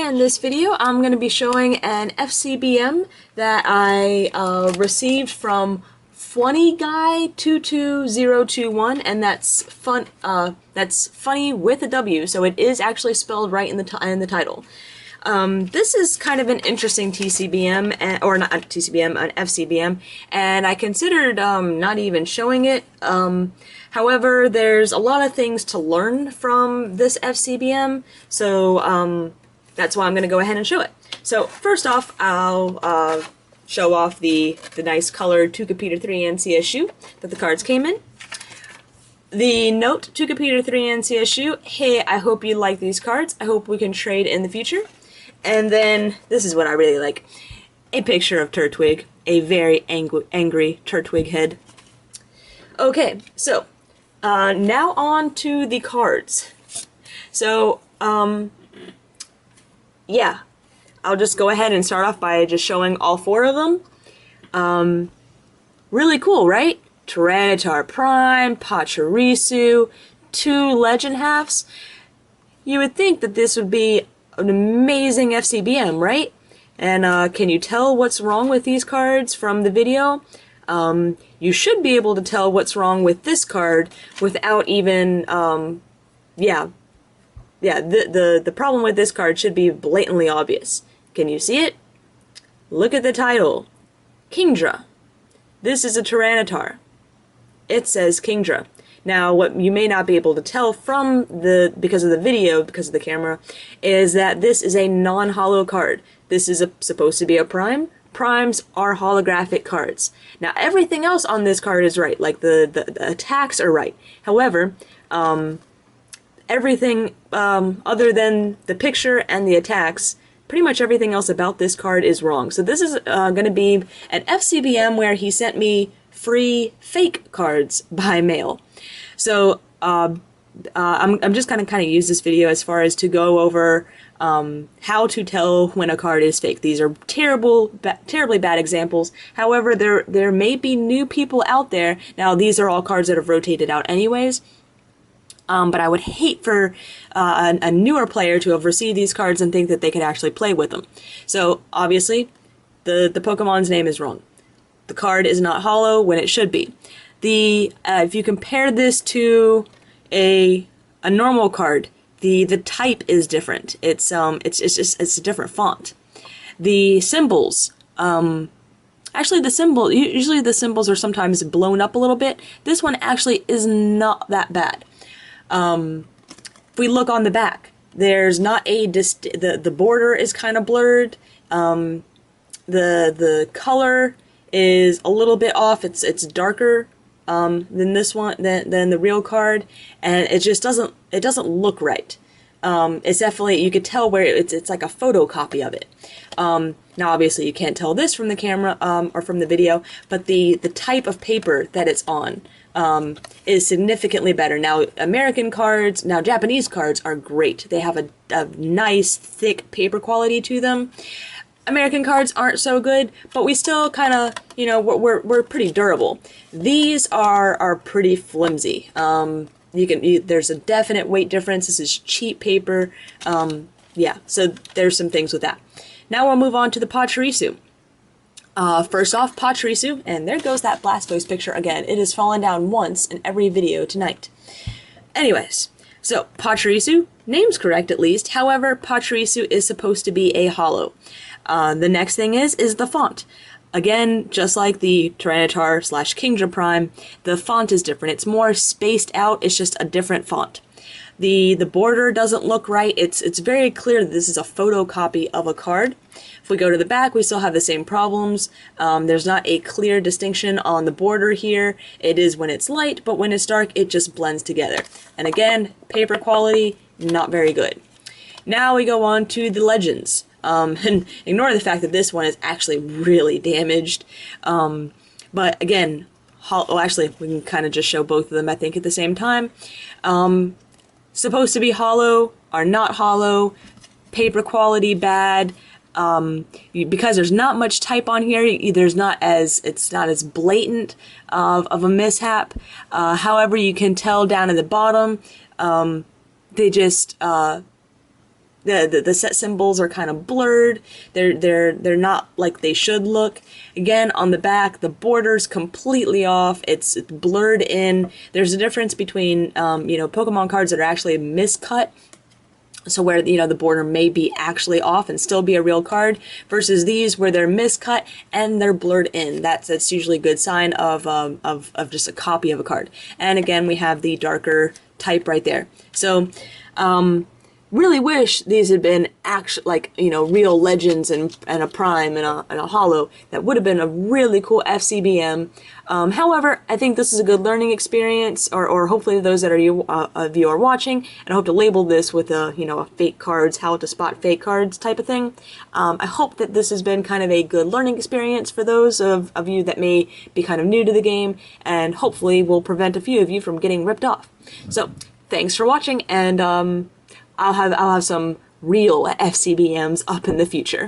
In this video, I'm going to be showing an FCBM that I received from fwunnyguy22021, and that's funny with a W, so it is actually spelled right in the title. This is kind of an interesting TCBM, or not TCBM, an FCBM, and I considered not even showing it. However, there's a lot of things to learn from this FCBM, so that's why I'm going to go ahead and show it. So first off, I'll show off the nice colored 2 Peter 3 CSU that the cards came in. The note, 2 Peter 3 CSU, hey, I hope you like these cards. I hope we can trade in the future. And then, this is what I really like, a picture of Turtwig, a very angry Turtwig head. Okay, so, now on to the cards. So, yeah, I'll just go ahead and start off by just showing all 4 of them. Really cool, right? Tyranitar Prime, Pachirisu, 2 Legend Halves. You would think that this would be an amazing FCBM, right? And can you tell what's wrong with these cards from the video? You should be able to tell what's wrong with this card without even, the problem with this card should be blatantly obvious. Can you see it? Look at the title. Kingdra. This is a Tyranitar. It says Kingdra. Now, what you may not be able to tell from because of the video, because of the camera, is that this is a non-holo card. This is supposed to be a prime. Primes are holographic cards. Now, everything else on this card is right, like the attacks are right. However, everything other than the picture and the attacks, pretty much everything else about this card is wrong. So this is going to be an FCBM where he sent me free fake cards by mail. So I'm just gonna kind of use this video as far as to go over how to tell when a card is fake. These are terribly bad examples. However, there may be new people out there. Now, these are all cards that have rotated out anyways. But I would hate for a newer player to have received these cards and think that they could actually play with them. So obviously, the Pokemon's name is wrong. The card is not holo when it should be. If you compare this to a normal card, the type is different. It's a different font. The symbols, actually usually the symbols are sometimes blown up a little bit. This one actually is not that bad. If we look on the back, there's not the border is kind of blurred. The color is a little bit off. It's darker than this one, than the real card, and it just doesn't look right. It's definitely, you could tell where it's like a photocopy of it. Now obviously you can't tell this from the camera or from the video, but the type of paper that it's on is significantly better. Now Japanese cards are great. They have a nice thick paper quality to them. American cards aren't so good, but we still kind of, we're pretty durable. These are pretty flimsy. There's a definite weight difference. This is cheap paper. Yeah, so there's some things with that. Now we'll move on to the Pachirisu. First off, Pachirisu, and there goes that Blastoise picture again. It has fallen down once in every video tonight. Anyways, so Pachirisu, name's correct at least. However, Pachirisu is supposed to be a holo. The next thing is the font. Again, just like the Tyranitar / Kingdra Prime, the font is different. It's more spaced out. It's just a different font. The border doesn't look right. It's very clear that this is a photocopy of a card. If we go to the back, we still have the same problems. There's not a clear distinction on the border here. It is when it's light, but when it's dark, it just blends together. And again, paper quality, not very good. Now we go on to the legends. And ignore the fact that this one is actually really damaged. But again, actually, we can kind of just show both of them, I think, at the same time. Supposed to be holo, are not holo, paper quality bad. Because there's not much type on here, it's not as blatant of a mishap. However, you can tell down at the bottom, they the set symbols are kind of blurred. They're not like they should look. Again, on the back, the border's completely off. It's blurred in. There's a difference between Pokemon cards that are actually miscut, so where the border may be actually off and still be a real card, versus these where they're miscut and they're blurred in. That's usually a good sign of just a copy of a card. And again, we have the darker type right there. So really wish these had been real legends and a prime and a holo. That would have been a really cool FCBM. However, I think this is a good learning experience, or hopefully those that are of you are watching, and I hope to label this with a fake cards, how to spot fake cards type of thing. I hope that this has been kind of a good learning experience for those of you that may be kind of new to the game, and hopefully will prevent a few of you from getting ripped off. So thanks for watching, and I'll have some real FCBMs up in the future.